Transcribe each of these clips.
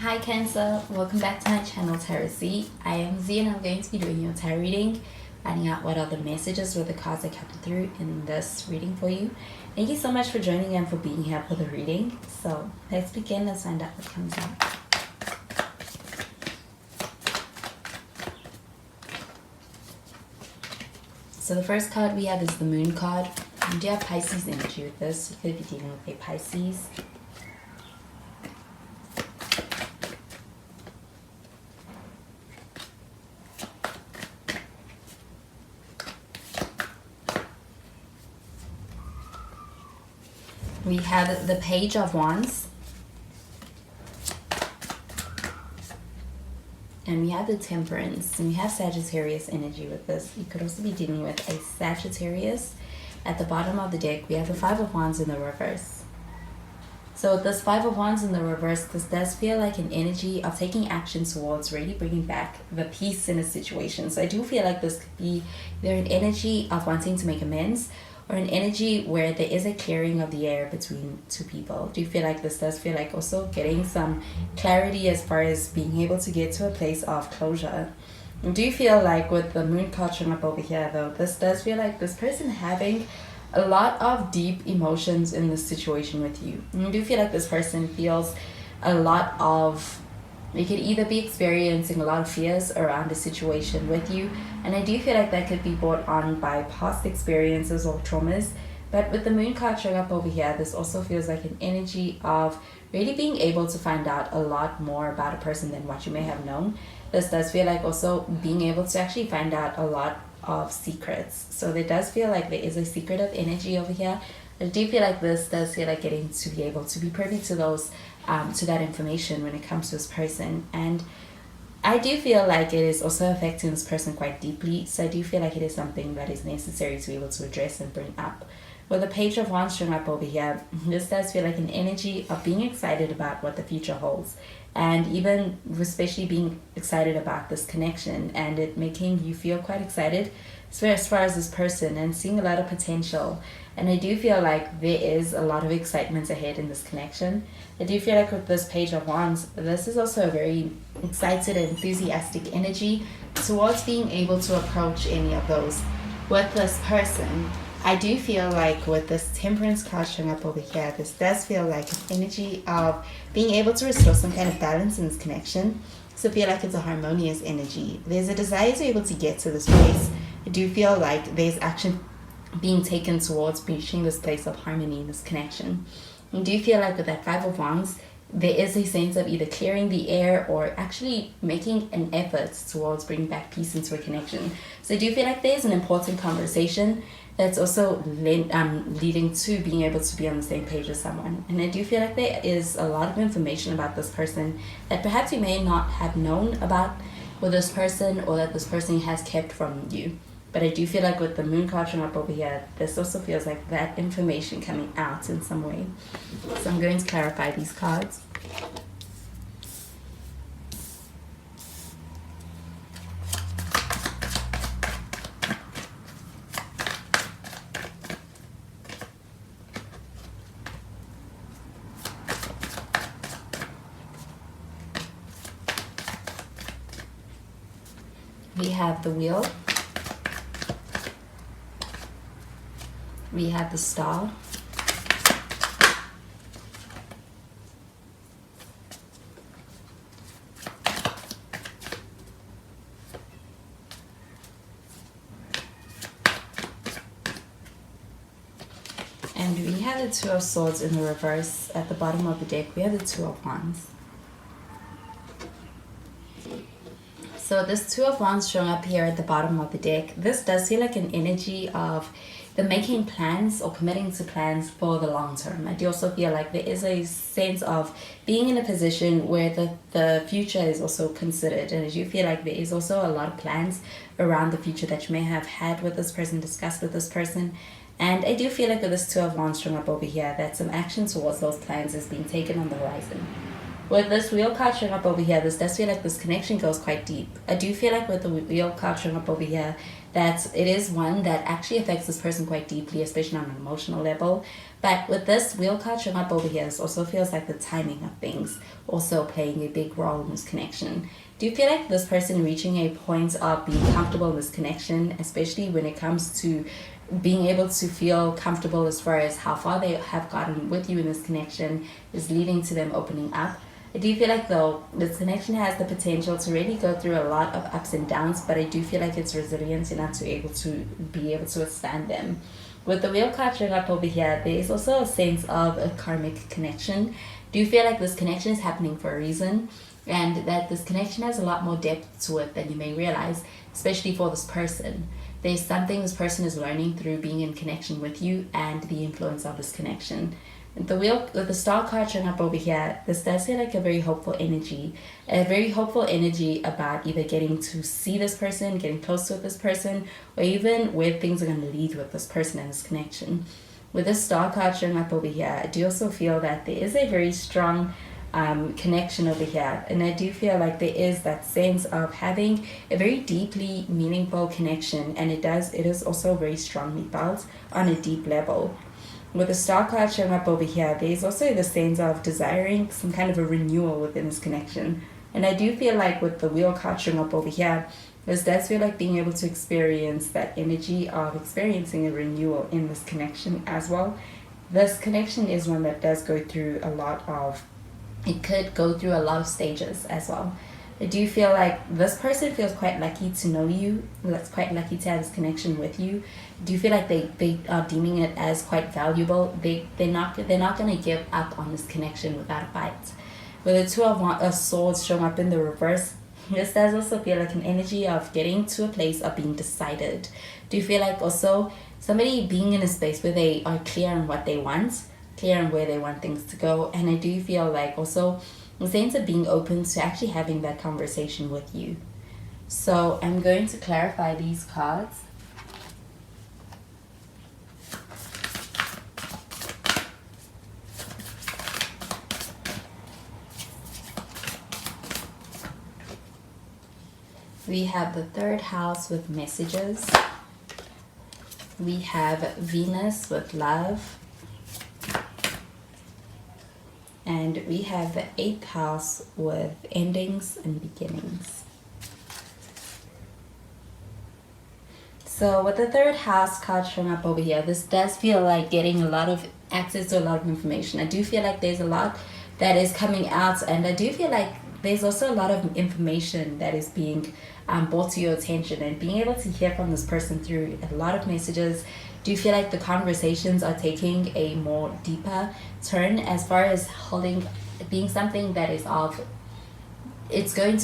Hi Cancer, welcome back to my channel Tarot Z. I am Z and I'm going to be doing your tarot reading, finding out what are the messages with the cards that come through in this reading for you. Thank you so much for joining and for being here for the reading. So let's begin, let's find out what comes out. So the first card we have is the Moon card. You do have Pisces energy with this. You could be dealing with a Pisces. We have the Page of Wands. And we have the Temperance. And we have Sagittarius energy with this. You could also be dealing with a Sagittarius. At the bottom of the deck, we have the Five of Wands in the reverse. So with this Five of Wands in the reverse, this does feel like an energy of taking action towards really bringing back the peace in a situation. So I do feel like this could be either an energy of wanting to make amends, or an energy where there is a clearing of the air between two people. Do you feel like this does feel like also getting some clarity as far as being able to get to a place of closure? And do you feel like with the Moon card showing up over here though, this does feel like this person having a lot of deep emotions in this situation with you? And do you feel like this person feels a lot of, you could either be experiencing a lot of fears around the situation with you, and I do feel like that could be brought on by past experiences or traumas. But with the Moon card showing up over here, this also feels like an energy of really being able to find out a lot more about a person than what you may have known. This does feel like also being able to actually find out a lot of secrets. So there does feel like there is a secretive energy over here. I do feel like this does feel like getting to be able to be privy to those to that information when it comes to this person. And I do feel like it is also affecting this person quite deeply. So I do feel like it is something that is necessary to be able to address and bring up. With the Page of Wands showing up over here, this does feel like an energy of being excited about what the future holds. And even especially being excited about this connection and it making you feel quite excited as far as this person and seeing a lot of potential. And I do feel like there is a lot of excitement ahead in this connection. I do feel like with this Page of Wands, this is also a very excited and enthusiastic energy towards being able to approach any of those with this person. I do feel like with this Temperance card showing up over here, this does feel like an energy of being able to restore some kind of balance in this connection. So I feel like it's a harmonious energy. There's a desire to be able to get to this place. I do feel like there's action being taken towards reaching this place of harmony in this connection. And do you feel like with that Five of Wands, there is a sense of either clearing the air or actually making an effort towards bringing back peace into a connection. So I do feel like there's an important conversation that's also leading to being able to be on the same page with someone. And I do feel like there is a lot of information about this person that perhaps you may not have known about with this person, or that this person has kept from you. But I do feel like with the Moon card showing up over here, this also feels like that information coming out in some way. So I'm going to clarify these cards. We have the Wheel. We have the Star. And we have the Two of Swords in the reverse. At the bottom of the deck, we have the Two of Wands. So this Two of Wands showing up here at the bottom of the deck, this does feel like an energy of the making plans or committing to plans for the long term. I do also feel like there is a sense of being in a position where the future is also considered. And I do feel like there is also a lot of plans around the future that you may have had with this person, discussed with this person. And I do feel like with this Two of Wands showing up over here, that some action towards those plans is being taken on the horizon. With this wheel card showing up over here, this does feel like this connection goes quite deep. I do feel like with the wheel card showing up over here, that it is one that actually affects this person quite deeply, especially on an emotional level. But with this wheel card showing up over here, this also feels like the timing of things also playing a big role in this connection. Do you feel like this person reaching a point of being comfortable in this connection, especially when it comes to being able to feel comfortable as far as how far they have gotten with you in this connection, is leading to them opening up? I do feel like though this connection has the potential to really go through a lot of ups and downs, but I do feel like it's resilient enough to be able to withstand them. With the wheel card showing up over here, there is also a sense of a karmic connection. Do you feel like this connection is happening for a reason, and that this connection has a lot more depth to it than you may realize, especially for this person? There's something this person is learning through being in connection with you and the influence of this connection. The wheel with the star card showing up over here, this does feel like a very hopeful energy about either getting to see this person, getting close to this person, or even where things are going to lead with this person and this connection. With this star card showing up over here, I do also feel that there is a very strong connection over here, and I do feel like there is that sense of having a very deeply meaningful connection, and it is also very strongly felt on a deep level. With the star card showing up over here, there's also the sense of desiring some kind of a renewal within this connection. And I do feel like with the wheel card showing up over here, this does feel like being able to experience that energy of experiencing a renewal in this connection as well. This connection is one that does go through it could go through a lot of stages as well. I do feel like this person feels quite lucky to know you. That's quite lucky to have this connection with you. Do you feel like they are deeming it as quite valuable? They're not going to give up on this connection without a fight. With the two of swords showing up in the reverse, this does also feel like an energy of getting to a place of being decided. Do you feel like also somebody being in a space where they are clear on what they want, clear on where they want things to go? And I do feel like also the sense of being open to actually having that conversation with you. So I'm going to clarify these cards. We have the third house with messages. We have Venus with love. And we have the 8th house with endings and beginnings. So with the third house card showing up over here, this does feel like getting a lot of access to a lot of information. I do feel like there's a lot that is coming out, and I do feel like there's also a lot of information that is being brought to your attention, and being able to hear from this person through a lot of messages. Do you feel like the conversations are taking a more deeper turn as far as being something that is it's going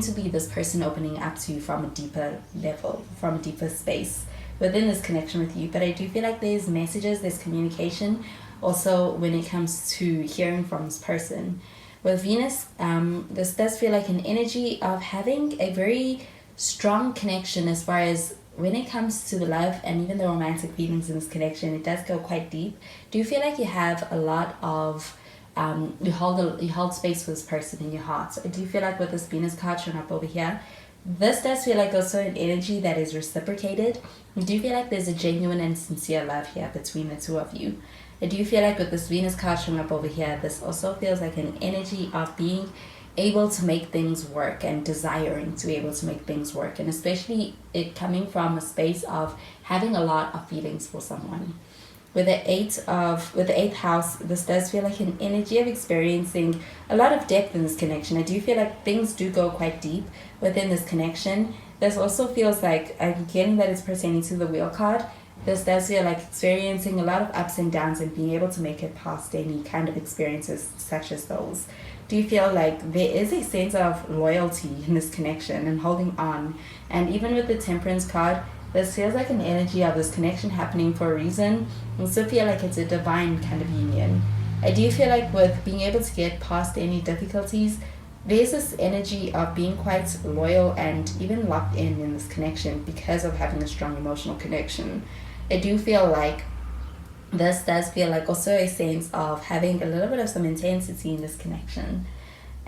to be this person opening up to you from a deeper level, from a deeper space within this connection with you? But I do feel like there's messages, there's communication also when it comes to hearing from this person. With Venus, this does feel like an energy of having a very strong connection as far as when it comes to the love and even the romantic feelings in this connection. It does go quite deep. Do you feel like you have a lot of you hold space for this person in your heart? I do feel like with this Venus card showing up over here, this does feel like also an energy that is reciprocated. I do feel like there's a genuine and sincere love here between the two of you. I do feel like with this Venus card showing up over here, this also feels like an energy of being able to make things work and desiring to be able to make things work, and especially it coming from a space of having a lot of feelings for someone. With the 8th house, this does feel like an energy of experiencing a lot of depth in this connection. I do feel like things do go quite deep within this connection. This also feels like, I'm getting that it's pertaining to the wheel card. This does feel like experiencing a lot of ups and downs and being able to make it past any kind of experiences such as those. Do you feel like there is a sense of loyalty in this connection and holding on? And even with the Temperance card, this feels like an energy of this connection happening for a reason. I also feel like it's a divine kind of union. I do feel like with being able to get past any difficulties, there's this energy of being quite loyal and even locked in this connection because of having a strong emotional connection. I do feel like this does feel like also a sense of having a little bit of some intensity in this connection.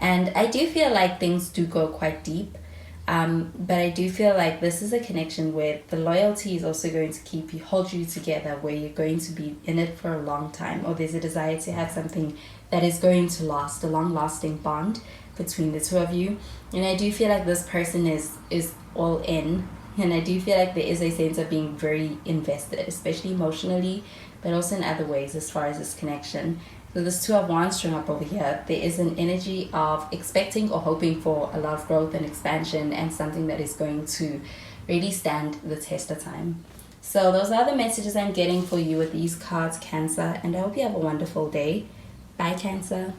And I do feel like things do go quite deep. But I do feel like this is a connection where the loyalty is also going to hold you together, where you're going to be in it for a long time, or there's a desire to have something that is going to last, a long-lasting bond between the two of you. And I do feel like this person is all in, and I do feel like there is a sense of being very invested, especially emotionally, but also in other ways as far as this connection. So this Two of Wands showing up over here, there is an energy of expecting or hoping for a lot of growth and expansion, and something that is going to really stand the test of time. So those are the messages I'm getting for you with these cards, Cancer, and I hope you have a wonderful day. Bye, Cancer.